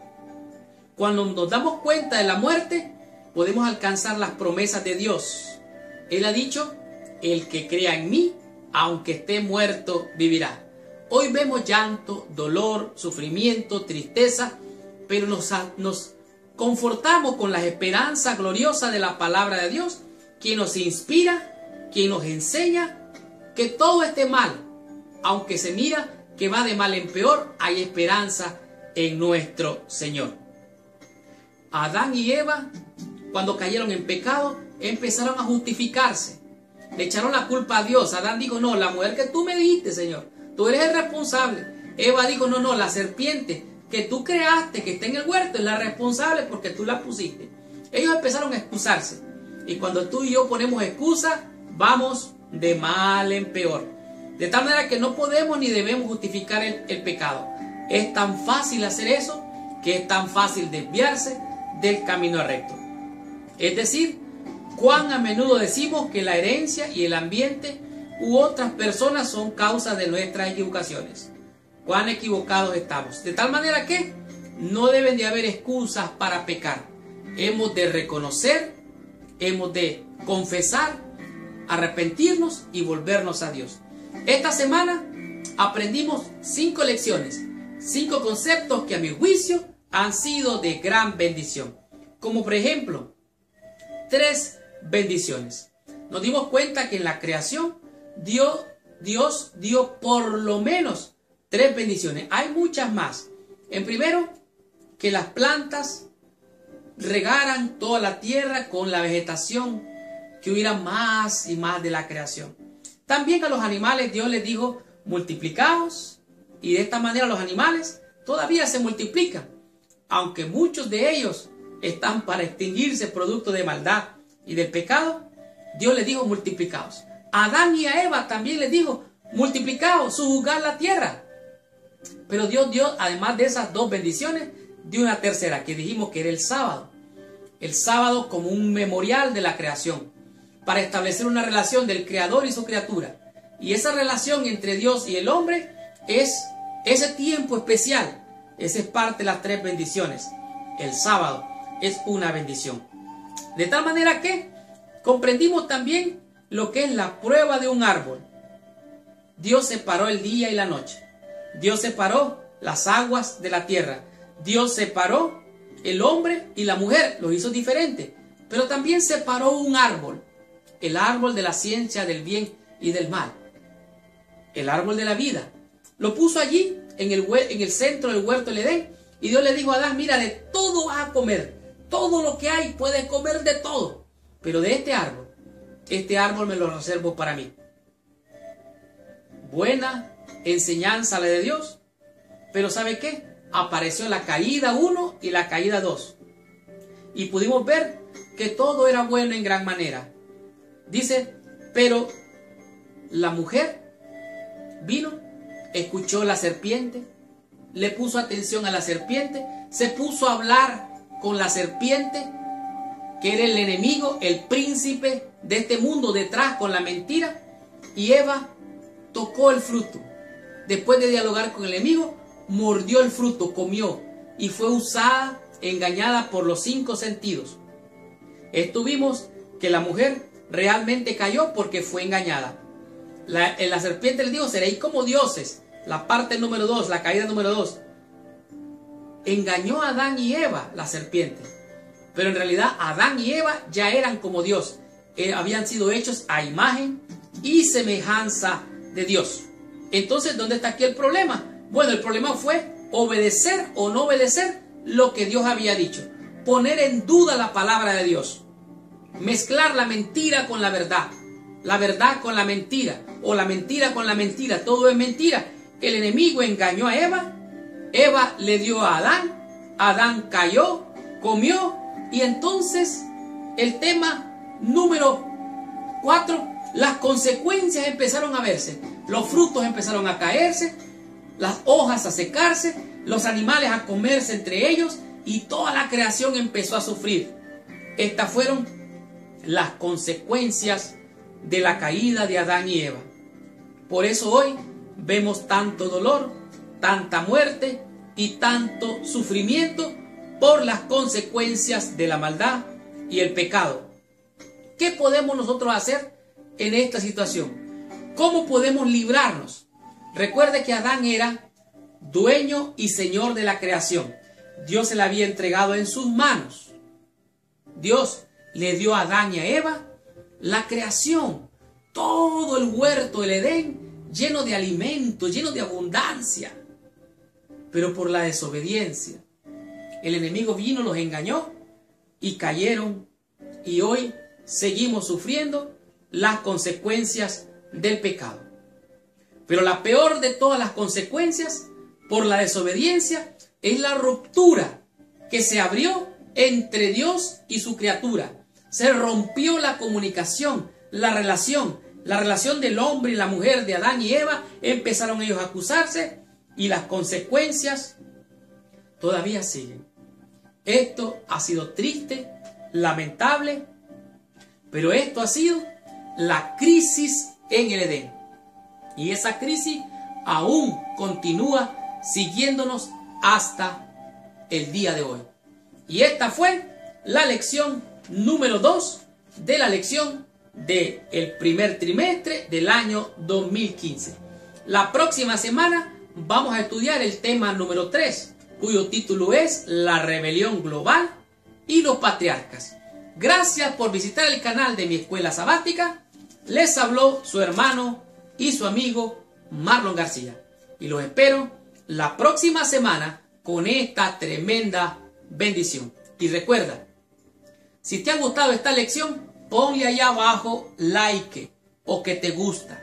S1: cuando nos damos cuenta de la muerte, podemos alcanzar las promesas de Dios. Él ha dicho, el que crea en mí, aunque esté muerto, vivirá. Hoy vemos llanto, dolor, sufrimiento, tristeza, pero nos confortamos con la esperanza gloriosa de la palabra de Dios, quien nos inspira, quien nos enseña que todo esté mal. Aunque se mira que va de mal en peor, hay esperanza en nuestro Señor. Adán y Eva, cuando cayeron en pecado, empezaron a justificarse. Le echaron la culpa a Dios. Adán dijo, no, la mujer que tú me dijiste, Señor, tú eres el responsable. Eva dijo, no, la serpiente que tú creaste, que está en el huerto, es la responsable porque tú la pusiste. Ellos empezaron a excusarse. Y cuando tú y yo ponemos excusa, vamos de mal en peor. De tal manera que no podemos ni debemos justificar el pecado. Es tan fácil hacer eso, que es tan fácil desviarse del camino recto. Es decir, cuán a menudo decimos que la herencia y el ambiente u otras personas son causa de nuestras equivocaciones. Cuán equivocados estamos. De tal manera que no deben de haber excusas para pecar. Hemos de reconocer, hemos de confesar, arrepentirnos y volvernos a Dios. Esta semana aprendimos 5 lecciones, 5 conceptos que a mi juicio han sido de gran bendición. Como por ejemplo, 3 bendiciones. Nos dimos cuenta que en la creación Dios dio por lo menos 3 bendiciones. Hay muchas más. En primero, que las plantas regaran toda la tierra con la vegetación, que hubiera más y más de la creación. También a los animales Dios les dijo, multiplicaos, y de esta manera los animales todavía se multiplican, aunque muchos de ellos están para extinguirse producto de maldad y del pecado. Dios les dijo, multiplicaos. A Adán y a Eva también les dijo, multiplicaos, sojuzgad la tierra. Pero Dios dio, además de esas 2 bendiciones, dio una tercera, que dijimos que era el sábado. El sábado como un memorial de la creación, para establecer una relación del Creador y su criatura. Y esa relación entre Dios y el hombre es ese tiempo especial. Esa es parte de las 3 bendiciones. El sábado es una bendición. De tal manera que comprendimos también lo que es la prueba de un árbol. Dios separó el día y la noche. Dios separó las aguas de la tierra. Dios separó el hombre y la mujer, los hizo diferentes. Pero también separó un árbol, el árbol de la ciencia del bien y del mal, el árbol de la vida. Lo puso allí en el centro del huerto del Edén. Y Dios le dijo a Adán, mira, de todo vas a comer. Todo lo que hay, puedes comer de todo. Pero de este árbol me lo reservo para mí. Buena enseñanza la de Dios. Pero ¿sabe qué? Apareció la caída 1 y la caída 2. Y pudimos ver que todo era bueno en gran manera. Dice, pero la mujer vino, escuchó la serpiente, le puso atención a la serpiente, se puso a hablar con la serpiente, que era el enemigo, el príncipe de este mundo, detrás con la mentira. Y Eva tocó el fruto. Después de dialogar con el enemigo, mordió el fruto, comió, y fue usada, engañada por los 5 sentidos. Vimos que la mujer realmente cayó porque fue engañada. La serpiente le dijo, seréis como dioses. La parte número 2, la caída número 2. Engañó a Adán y Eva, la serpiente. Pero en realidad Adán y Eva ya eran como Dios. Habían sido hechos a imagen y semejanza de Dios. Entonces, ¿dónde está aquí el problema? Bueno, el problema fue obedecer o no obedecer lo que Dios había dicho. Poner en duda la palabra de Dios. Mezclar la mentira con la verdad con la mentira, o la mentira con la mentira. Todo es mentira. El enemigo engañó a Eva, Eva le dio a Adán, Adán cayó, comió, y entonces el tema número 4, las consecuencias empezaron a verse. Los frutos empezaron a caerse, las hojas a secarse, los animales a comerse entre ellos, y toda la creación empezó a sufrir. Estas fueron las consecuencias de la caída de Adán y Eva. Por eso hoy vemos tanto dolor, tanta muerte y tanto sufrimiento por las consecuencias de la maldad y el pecado. ¿Qué podemos nosotros hacer en esta situación? ¿Cómo podemos librarnos? Recuerde que Adán era dueño y señor de la creación. Dios se la había entregado en sus manos. Dios le dio a Adán y a Eva la creación, todo el huerto del Edén, lleno de alimento, lleno de abundancia. Pero por la desobediencia, el enemigo vino, los engañó y cayeron. Y hoy seguimos sufriendo las consecuencias del pecado. Pero la peor de todas las consecuencias por la desobediencia es la ruptura que se abrió entre Dios y su criatura. Se rompió la comunicación, la relación del hombre y la mujer, de Adán y Eva. Empezaron ellos a acusarse y las consecuencias todavía siguen. Esto ha sido triste, lamentable, pero esto ha sido la crisis en el Edén. Y esa crisis aún continúa siguiéndonos hasta el día de hoy. Y esta fue la lección número 2 de la lección del primer trimestre del año 2015. La próxima semana vamos a estudiar el tema número 3, cuyo título es La rebelión global y los patriarcas. Gracias por visitar el canal de mi escuela sabática. Les habló su hermano y su amigo Marlon García. Y los espero la próxima semana con esta tremenda bendición. Y recuerda, si te ha gustado esta lección, ponle allá abajo like o que te gusta.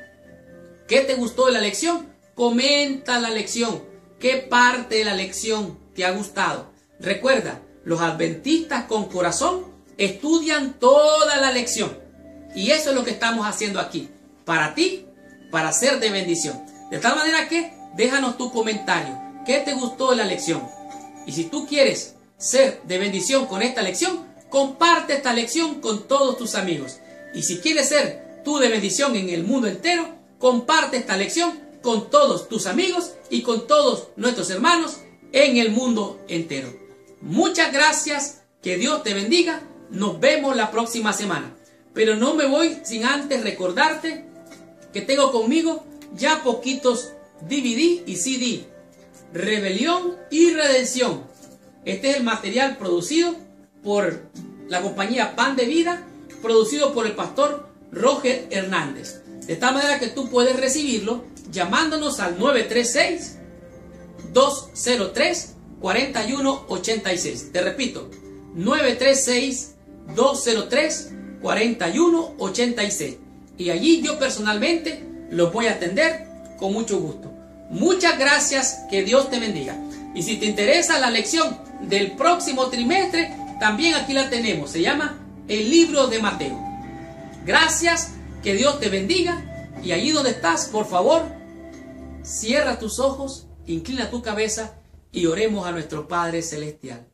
S1: ¿Qué te gustó de la lección? Comenta la lección. ¿Qué parte de la lección te ha gustado? Recuerda, los adventistas con corazón estudian toda la lección. Y eso es lo que estamos haciendo aquí. Para ti, para ser de bendición. De tal manera que déjanos tu comentario. ¿Qué te gustó de la lección? Y si tú quieres ser de bendición con esta lección, comparte esta lección con todos tus amigos. Y si quieres ser tú de bendición en el mundo entero, comparte esta lección con todos tus amigos y con todos nuestros hermanos en el mundo entero. Muchas gracias, que Dios te bendiga. Nos vemos la próxima semana. Pero no me voy sin antes recordarte que tengo conmigo ya poquitos DVD y CD. Rebelión y Redención. Este es el material producido por la compañía Pan de Vida, producido por el pastor Roger Hernández. De tal manera que tú puedes recibirlo llamándonos al 936-203-4186. Te repito, 936-203-4186. Y allí yo personalmente los voy a atender con mucho gusto. Muchas gracias, que Dios te bendiga. Y si te interesa la lección del próximo trimestre, también aquí la tenemos. Se llama el libro de Mateo. Gracias, que Dios te bendiga. Y allí donde estás, por favor, cierra tus ojos, inclina tu cabeza y oremos a nuestro Padre Celestial.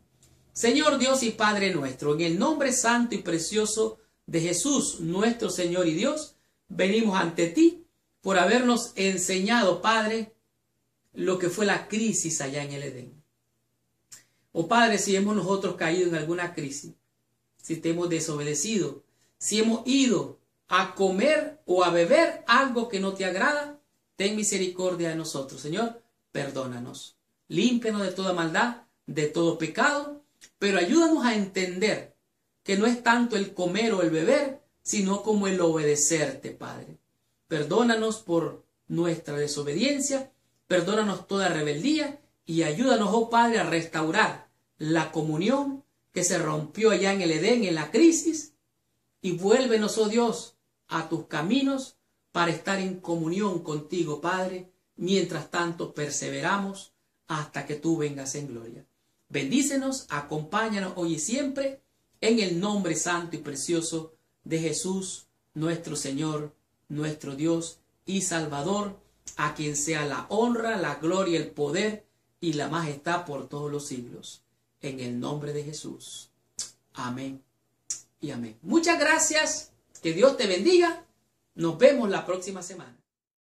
S1: Señor Dios y Padre nuestro, en el nombre santo y precioso de Jesús, nuestro Señor y Dios, venimos ante ti por habernos enseñado, Padre, lo que fue la crisis allá en el Edén. Oh Padre, si hemos nosotros caído en alguna crisis, si te hemos desobedecido, si hemos ido a comer o a beber algo que no te agrada, ten misericordia de nosotros, Señor, perdónanos. Límpianos de toda maldad, de todo pecado, pero ayúdanos a entender que no es tanto el comer o el beber, sino como el obedecerte, Padre. Perdónanos por nuestra desobediencia, perdónanos toda rebeldía y ayúdanos, oh Padre, a restaurar la comunión que se rompió allá en el Edén, en la crisis, y vuélvenos, oh Dios, a tus caminos para estar en comunión contigo, Padre, mientras tanto perseveramos hasta que tú vengas en gloria. Bendícenos, acompáñanos hoy y siempre, en el nombre santo y precioso de Jesús, nuestro Señor, nuestro Dios y Salvador, a quien sea la honra, la gloria, el poder y la majestad por todos los siglos. En el nombre de Jesús. Amén y amén. Muchas gracias. Que Dios te bendiga. Nos vemos la próxima semana.